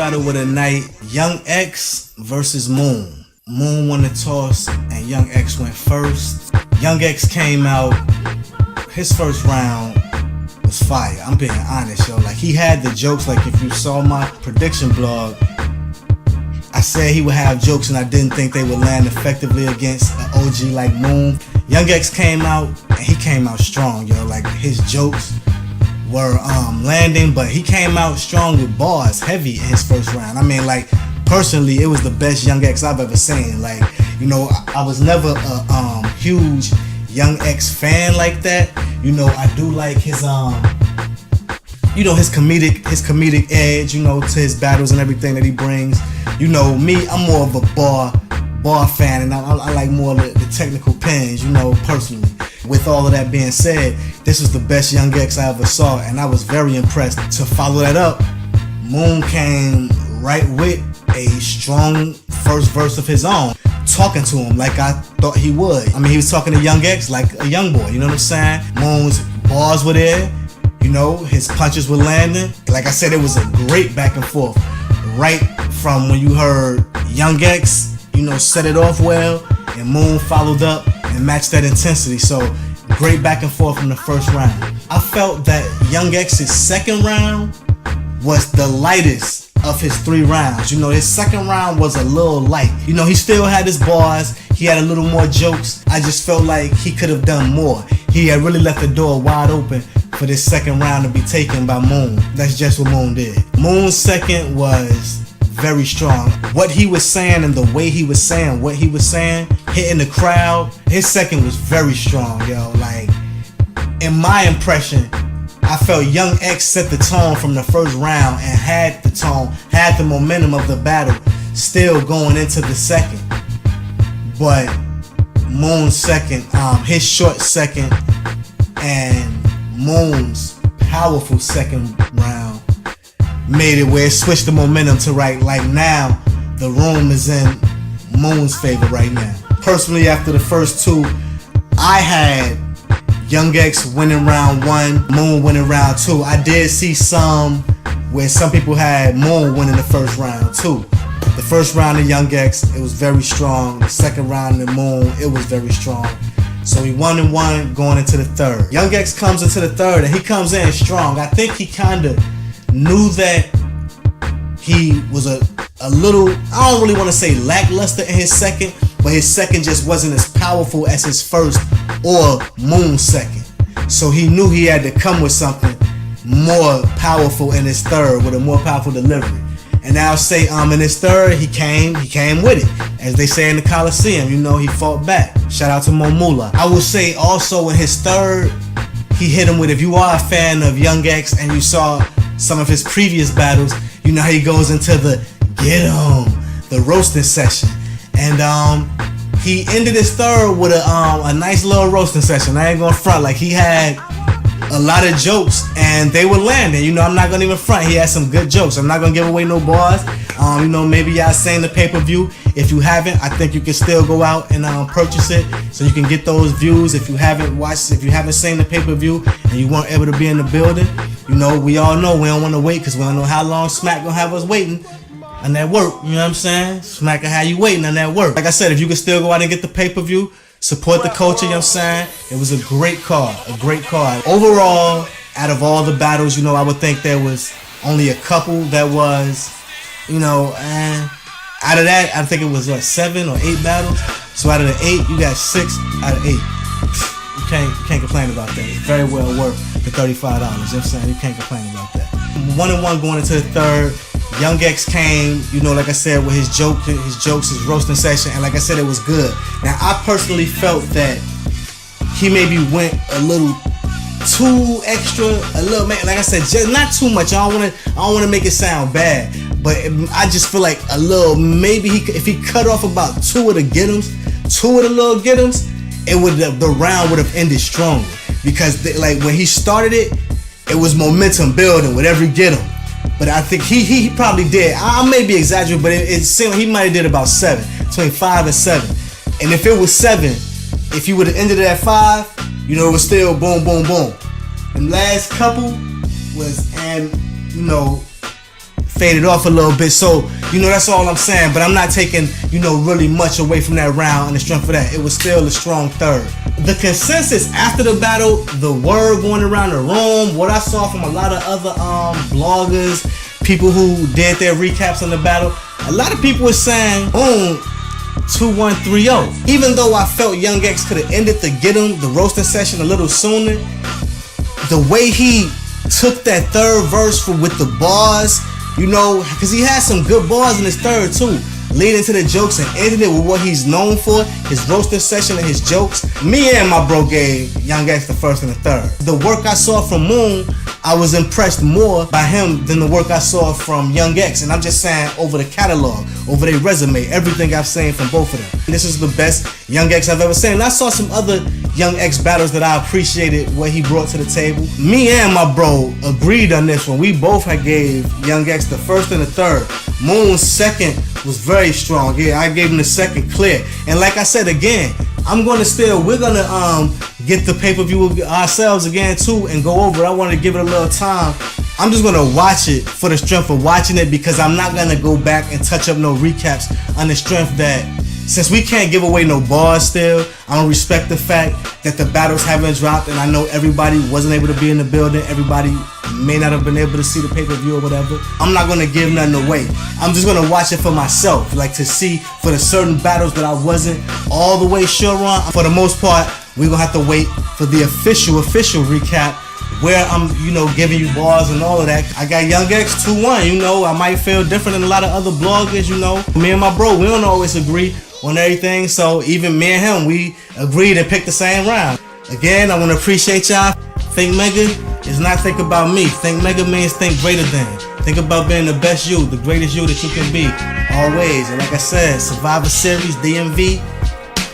battle with a night, Young X versus Moon. Moon won the toss and Young X went first. Young X came out, his first round was fire. I'm being honest, yo. Like, he had the jokes. Like, if you saw my prediction blog, I said he would have jokes and I didn't think they would land effectively against an OG like Moon. Young X came out and he came out strong, yo. Like, his jokes were landing, but he came out strong with bars, heavy in his first round. I mean, like, personally, it was the best Young X I've ever seen. Like, you know, I was never a huge Young X fan like that. You know, I do like his you know, his comedic edge, you know, to his battles and everything that he brings. You know, me, I'm more of a bar fan, and I like more of the technical pens, you know, personally. With all of that being said, this was the best Young X I ever saw, and I was very impressed. To follow that up, Moon came right with a strong first verse of his own, talking to him like I thought he would. I mean, he was talking to Young X like a young boy, you know what I'm saying? Moon's bars were there, you know, his punches were landing. Like I said, it was a great back and forth. Right from when you heard Young X, you know, set it off well, and Moon followed up and matched that intensity. So, great back and forth from the first round. I felt that Young X's second round was the lightest of his 3 rounds. You know, his second round was a little light. You know, he still had his bars, he had a little more jokes. I just felt like he could have done more. He had really left the door wide open for this second round to be taken by Moon. That's just what Moon did. Moon's second was very strong. What he was saying and the way he was saying what he was saying, hitting the crowd, his second was very strong, yo. Like, in my impression, I felt Young X set the tone from the first round and had the tone, had the momentum of the battle still going into the second. But Moon's second, his short second and Moon's powerful second round made it where it switched the momentum to right. Like, now the room is in Moon's favor right now. Personally, after the first 2, I had Young X winning round 1, Moon winning round 2. I did see some where some people had Moon winning the first round too. The first round of Young X, it was very strong. The second round of Moon, it was very strong. So he won and won going into the third. Young X comes into the third and he comes in strong. I think he kind of knew that he was a little, I don't really want to say lackluster in his second, but his second just wasn't as powerful as his first or Moon's second. So he knew he had to come with something more powerful in his third, with a more powerful delivery. And I'll say in his third, he came with it. As they say in the Coliseum, you know, he fought back. Shout out to Momula. I would say also in his third, he hit him with, if you are a fan of Young X and you saw some of his previous battles, you know how he goes into the get him, the roasting session. And he ended his third with a nice little roasting session. I ain't gonna front, like, he had a lot of jokes and they were landing. You know, I'm not gonna even front. He had some good jokes. I'm not gonna give away no bars. You know, maybe y'all seen the pay-per-view. If you haven't, I think you can still go out and purchase it so you can get those views. If you haven't watched, if you haven't seen the pay-per-view and you weren't able to be in the building, you know, we all know we don't want to wait because we don't know how long Smack gonna have us waiting on that work. You know what I'm saying? Smack gonna have you waiting on that work. Like I said, if you can still go out and get the pay-per-view, support the culture, you know what I'm saying? It was a great card, a great card. Overall, out of all the battles, you know, I would think there was only a couple that was, you know, and out of that, I think it was what, 7 or 8 battles. So out of the 8, you got 6 out of 8. You can't complain about that. It's very well worth the $35. You know what I'm saying? You can't complain about that. 1-1 going into the third. Young X came, you know, like I said, with his jokes, his roasting session, and like I said, it was good. Now, I personally felt that he maybe went a little too extra, a little, like I said, just not too much. I don't want to make it sound bad, but I just feel like a little, maybe if he cut off about 2 of the little get-ems, the round would have ended stronger, because like when he started it, it was momentum building with every get-em. But I think he probably did. I may be exaggerating, but it seemed he might have did about 7, between 5 and 7. And if it was 7, if you would have ended it at 5, you know, it was still boom, boom, boom. And last couple was, and you know, faded off a little bit. So, you know, that's all I'm saying. But I'm not taking, you know, really much away from that round on the strength of that. It was still a strong third. The consensus after the battle, the word going around the room, what I saw from a lot of other bloggers, people who did their recaps on the battle, a lot of people were saying, 2-1-3-0. Even though I felt Young X could have ended the get him, the roasting session a little sooner, the way he took that third verse with the bars, you know, because he had some good bars in his third too, leading to the jokes and ending it with what he's known for, his roasting session and his jokes. Me and my bro gave Young X the first and the third. The work I saw from Moon, I was impressed more by him than the work I saw from Young X. And I'm just saying over the catalog, over their resume, everything I've seen from both of them. This is the best Young X I've ever seen. And I saw some other Young X battles that I appreciated what he brought to the table. Me and my bro agreed on this one. We both had gave Young X the first and the third. Moon's second was very strong. Yeah, I gave him the second clear. And like I said again, we're gonna get the pay-per-view ourselves again too and go over it. I wanted to give it a little time. I'm just gonna watch it for the strength of watching it, because I'm not gonna go back and touch up no recaps on the strength that, since we can't give away no bars still, I don't respect the fact that the battles haven't dropped, and I know everybody wasn't able to be in the building. Everybody may not have been able to see the pay-per-view or whatever. I'm not gonna give nothing away. I'm just gonna watch it for myself, like to see for the certain battles that I wasn't all the way sure on. For the most part, we're gonna have to wait for the official recap, where I'm, you know, giving you bars and all of that. I got Young X 2-1, you know, I might feel different than a lot of other bloggers, you know. Me and my bro, we don't always agree on everything, so even me and him, we agreed and picked the same round. Again, I want to appreciate y'all. Think Mega is not think about me. Think Mega means think greater than. Think about being the best you, the greatest you that you can be, always. And like I said, Survivor Series, DMV,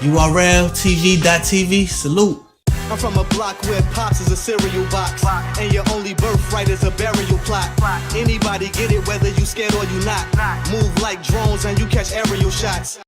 URL, TV.TV, salute. I'm from a block where pops is a cereal box, and your only birthright is a burial plot. Anybody get it, whether you scared or you not. Move like drones and you catch aerial shots.